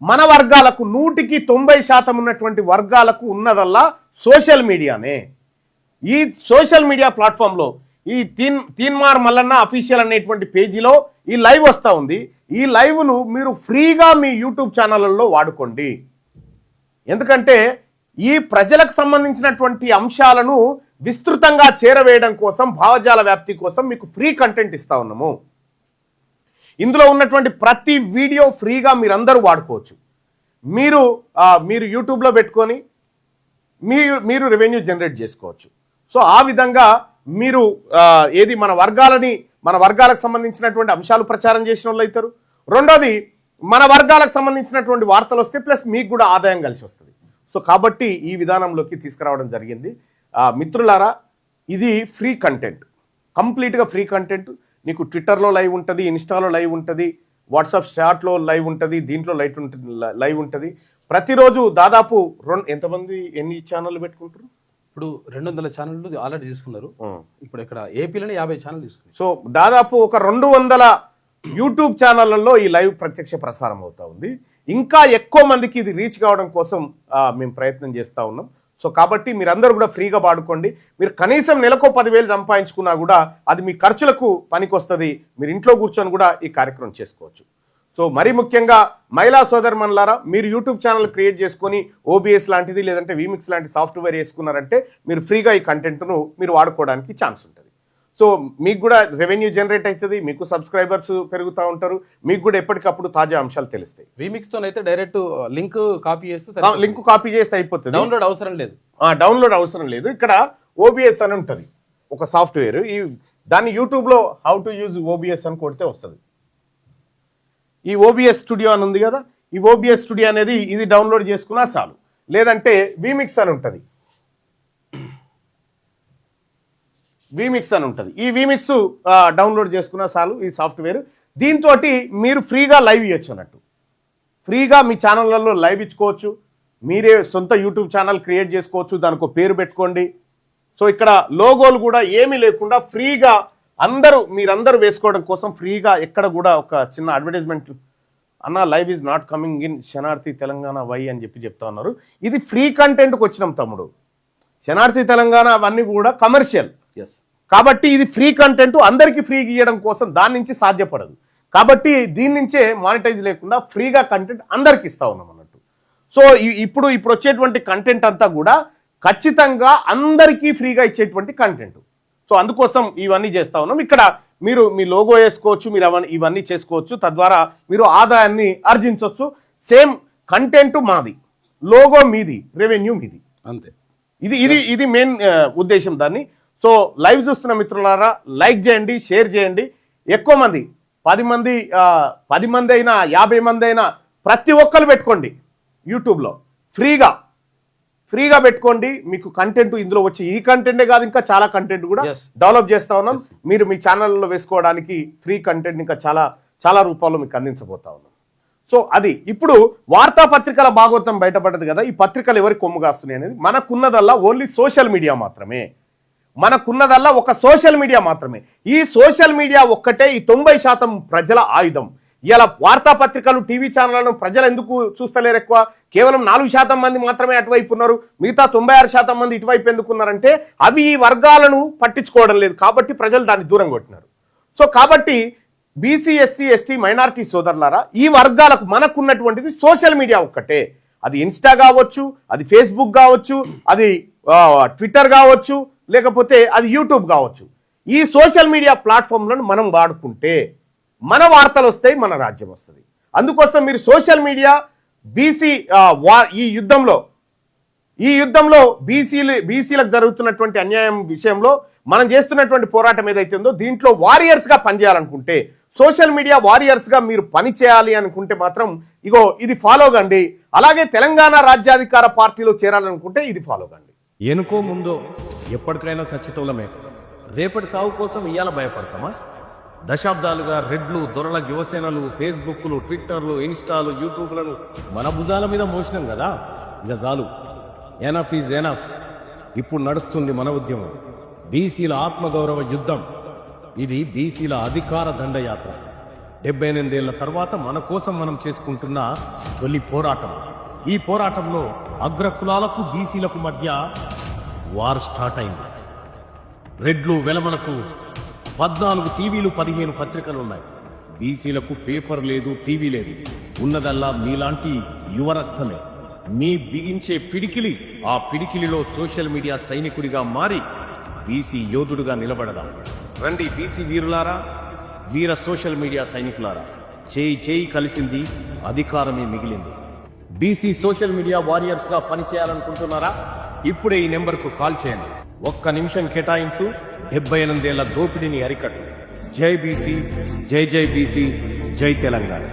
మన వర్గాలకు 100% ఉన్నటువంటి వర్గాలకు ఉన్నదల్లా సోషల్ మీడియానే. ఈ సోషల్ మీడియా ప్లాట్ఫామ్లో ఈ తీన్మార్ మల్లన్న అఫీషియల్ అనేటువంటి పేజీలో ఈ లైవ్ వస్తూ ఉంది. ఈ లైవ్ను మీరు ఫ్రీగా మీ యూట్యూబ్ ఛానళ్ళలో వాడుకోండి. ఎందుకంటే ఈ ప్రజలకు సంబంధించినటువంటి అంశాలను విస్తృతంగా చేరవేయడం కోసం, భావజాల వ్యాప్తి కోసం మీకు ఫ్రీ కంటెంట్ ఇస్తా ఉన్నాము. ఇందులో ఉన్నటువంటి ప్రతి వీడియో ఫ్రీగా మీరందరూ వాడుకోవచ్చు. మీరు యూట్యూబ్లో పెట్టుకొని మీరు రెవెన్యూ జనరేట్ చేసుకోవచ్చు. సో ఆ విధంగా మీరు ఏది మన వర్గాలకు సంబంధించినటువంటి అంశాలు ప్రచారం చేసిన వాళ్ళు అవుతారు. రెండోది మన వర్గాలకు సంబంధించినటువంటి వార్తలు వస్తే ప్లస్ మీకు కూడా ఆదాయం కలిసి వస్తుంది. సో కాబట్టి ఈ విధానంలోకి తీసుకురావడం జరిగింది. మిత్రులారా, ఇది ఫ్రీ కంటెంట్, కంప్లీట్గా ఫ్రీ కంటెంట్. నీకు ట్విట్టర్లో లైవ్ ఉంటుంది, ఇన్స్టాలో లైవ్ ఉంటుంది, వాట్సాప్ చాట్లో లైవ్ ఉంటుంది, దీంట్లో లైవ్ ఉంటుంది. ప్రతిరోజు దాదాపు ఎంతమంది ఎన్ని ఛానళ్ళు పెట్టుకుంటారు? ఇప్పుడు 200 ఛానళ్ళు ఆల్రెడీ తీసుకున్నారు. ఇప్పుడు ఇక్కడ ఏపీలోనే 50 ఛానల్ తీసుకున్నారు. సో దాదాపు ఒక 200 యూట్యూబ్ ఛానళ్లలో ఈ లైవ్ ప్రత్యక్ష ప్రసారం అవుతా ఉంది. ఇంకా ఎక్కువ మందికి ఇది రీచ్ కావడం కోసం మేము ప్రయత్నం చేస్తూ ఉన్నాం. సో కాబట్టి మీరందరూ కూడా ఫ్రీగా వాడుకోండి. మీరు కనీసం నెలకు 10,000 సంపాదించుకున్నా కూడా అది మీ ఖర్చులకు పనికొస్తుంది. మీరు ఇంట్లో కూర్చొని కూడా ఈ కార్యక్రమం చేసుకోవచ్చు. సో మరీ ముఖ్యంగా మహిళా సోదరుమణులారా, మీరు యూట్యూబ్ ఛానల్ క్రియేట్ చేసుకొని ఓబీఎస్ లాంటిది లేదంటే వీమిక్స్ లాంటి సాఫ్ట్వేర్ వేసుకున్నారంటే మీరు ఫ్రీగా ఈ కంటెంట్ను మీరు వాడుకోవడానికి ఛాన్స్ ఉంటుంది. సో మీకు కూడా రెవెన్యూ జనరేట్ అవుతుంది, మీకు సబ్స్క్రైబర్స్ పెరుగుతూ ఉంటారు, మీకు కూడా ఎప్పటికప్పుడు తాజా అంశాలు తెలుస్తాయి. వీమిక్స్తో అయితే డైరెక్ట్ లింక్ కాపీ చేస్తే అయిపోతుంది. డౌన్లోడ్ అవసరం లేదు. ఇక్కడ ఓబీఎస్ అని ఉంటుంది ఒక సాఫ్ట్వేర్. దాన్ని యూట్యూబ్లో హౌ టు యూజ్ ఓబీఎస్ అని కొడితే వస్తుంది. ఈ ఓబీఎస్ స్టూడియో అని ఉంది కదా, ఈ ఓబీఎస్ స్టూడియో అనేది ఇది డౌన్లోడ్ చేసుకున్నా చాలు. లేదంటే వీమిక్స్ అని ఉంటుంది, ఈ వీమిక్స్ డౌన్లోడ్ చేసుకున్నా చాలు. ఈ సాఫ్ట్వేర్ దీంతో మీరు ఫ్రీగా లైవ్ ఇవ్వచ్చు అన్నట్టు. ఫ్రీగా మీ ఛానళ్ళల్లో లైవ్ ఇచ్చుకోవచ్చు. మీరే సొంత యూట్యూబ్ ఛానల్ క్రియేట్ చేసుకోవచ్చు, దానికి ఒక పేరు పెట్టుకోండి. సో ఇక్కడ లోగోలు కూడా ఏమీ లేకుండా ఫ్రీగా మీరందరూ వేసుకోవడం కోసం ఫ్రీగా ఎక్కడ కూడా ఒక చిన్న అడ్వర్టైజ్మెంట్ అన్న live is not coming in శనార్థి తెలంగాణ వై అని చెప్తా ఉన్నారు. ఇది ఫ్రీ కంటెంట్కి వచ్చినాం తమ్ముడు. శనార్థి తెలంగాణ అవన్నీ కూడా కమర్షియల్. కాబట్టి ఇది ఫ్రీ కంటెంట్ అందరికీ ఫ్రీగా ఇవ్వడం కోసం దాని నుంచి సాధ్యపడదు. కాబట్టి దీని నుంచే మానిటైజ్ లేకుండా ఫ్రీగా కంటెంట్ అందరికి ఇస్తా ఉన్నాం అన్నట్టు. సో ఇప్పుడు వచ్చేటువంటి కంటెంట్ అంతా కూడా ఖచ్చితంగా అందరికీ ఫ్రీగా ఇచ్చేటువంటి కంటెంట్. సో అందుకోసం ఇవన్నీ చేస్తా ఉన్నాం. ఇక్కడ మీరు మీ లోగో వేసుకోవచ్చు, మీరు ఇవన్నీ చేసుకోవచ్చు. తద్వారా మీరు ఆదాయాన్ని ఆర్జించవచ్చు. సేమ్ కంటెంట్ మాది, లోగో మీది, రెవెన్యూ మీది, అంతే. ఇది మెయిన్ ఉద్దేశం దాన్ని. సో లైవ్ చూస్తున్న మిత్రులారా, లైక్ చేయండి, షేర్ చేయండి. ఎక్కువ మంది 10 మంది అయినా 50 మంది అయినా ప్రతి ఒక్కరు పెట్టుకోండి. యూట్యూబ్లో ఫ్రీగా పెట్టుకోండి. మీకు కంటెంట్ ఇందులో వచ్చి ఈ కంటెంటే కాదు, ఇంకా చాలా కంటెంట్ కూడా డెవలప్ చేస్తా ఉన్నాం. మీరు మీ ఛానల్లో వేసుకోవడానికి ఫ్రీ కంటెంట్ ఇంకా చాలా రూపాల్లో మీకు అందించబోతా ఉన్నాం. సో అది ఇప్పుడు వార్తాపత్రికల భాగవతం బయటపడ్డది కదా. ఈ పత్రికలు ఎవరికి కొమ్ము కాస్తున్నాయి అనేది మనకున్నదల్లా ఓన్లీ సోషల్ మీడియా మాత్రమే. మనకున్నదల్లా ఒక సోషల్ మీడియా మాత్రమే. ఈ సోషల్ మీడియా ఒక్కటే ఈ 90% ప్రజల ఆయుధం. ఇలా వార్తాపత్రికలు, టీవీ ఛానళ్లను ప్రజలు ఎందుకు చూస్తలేరు? ఎక్కువ కేవలం 4% మంది మాత్రమే అటువైపు ఉన్నారు, మిగతా 96% మంది ఇటువైపు ఎందుకున్నారంటే అవి ఈ వర్గాలను పట్టించుకోవడం లేదు కాబట్టి ప్రజలు దాన్ని దూరం కొట్టినారు. సో కాబట్టి బీసీ, ఎస్సీ, ఎస్టీ, మైనారిటీ సోదరులారా, ఈ వర్గాలకు మనకున్నటువంటిది సోషల్ మీడియా ఒక్కటే. అది ఇన్స్టా కావచ్చు, అది ఫేస్బుక్ కావచ్చు, అది ట్విట్టర్ కావచ్చు, లేకపోతే అది యూట్యూబ్ కావచ్చు. ఈ సోషల్ మీడియా ప్లాట్ఫామ్లను మనం వాడుకుంటే మన వార్తలు వస్తాయి, మన రాజ్యం వస్తుంది. అందుకోసం మీరు సోషల్ మీడియా బీసీ ఈ యుద్ధంలో బీసీలకు జరుగుతున్నటువంటి అన్యాయం విషయంలో మనం చేస్తున్నటువంటి పోరాటం ఏదైతే ఉందో దీంట్లో వారియర్స్గా పనిచేయాలనుకుంటే, సోషల్ మీడియా వారియర్స్గా మీరు పని చేయాలి అనుకుంటే మాత్రం ఇది ఫాలో కండి. అలాగే తెలంగాణ రాజ్యాధికార పార్టీలో చేరాలనుకుంటే ఇది ఫాలో కండి. ఎనుకో ముందో ఎప్పటికైనా సచ్చితోలమే. రేపటి సాగు కోసం ఇవాళ భయపడతామా? దశాబ్దాలుగా రెడ్లు, దొరల యువసేనలు, ఫేస్బుక్లు, ట్విట్టర్లు, ఇన్స్టాలు, యూట్యూబ్లను మన భుజాల మీద మోసినాం కదా. ఇక చాలు, ఎనఫ్ ఈజ్ ఎనఫ్. ఇప్పుడు నడుస్తుంది మన ఉద్యమం, బీసీల ఆత్మగౌరవ యుద్ధం. ఇది బీసీల అధికార దండయాత్ర. 78 ఏళ్ల తర్వాత మన కోసం మనం చేసుకుంటున్న తొలి పోరాటం. ఈ పోరాటంలో అగ్రకులాలకు బీసీలకు మధ్య వార్ స్టార్ట్ అయింది. రెడ్లు వెలమలకు 14 టీవీలు 15 పత్రికలు ఉన్నాయి. బీసీలకు పేపర్ లేదు, టీవీ లేదు. ఉన్నదల్లా మీలాంటి యువరక్తమే. మీ బిగించే పిడికిలి, ఆ పిడికిలిలో సోషల్ మీడియా సైనికుడిగా మారి బీసీ యోధుడుగా నిలబడదాం. రండి బీసీ వీరులారా, వీర సోషల్ మీడియా సైనికులారా, చేయి కలిసింది, అధికారమే మిగిలింది. బీసీ సోషల్ మీడియా వారియర్స్ గా పనిచేయాలనుకుంటున్నారా? ఇప్పుడే ఈ నెంబర్కు కాల్ చేయండి. 1 నిమిషం కేటాయించు, 78 ఏళ్ల దోపిడీని అరికట్టు. జై బీసీ, జై బీసీ, జై తెలంగాణ.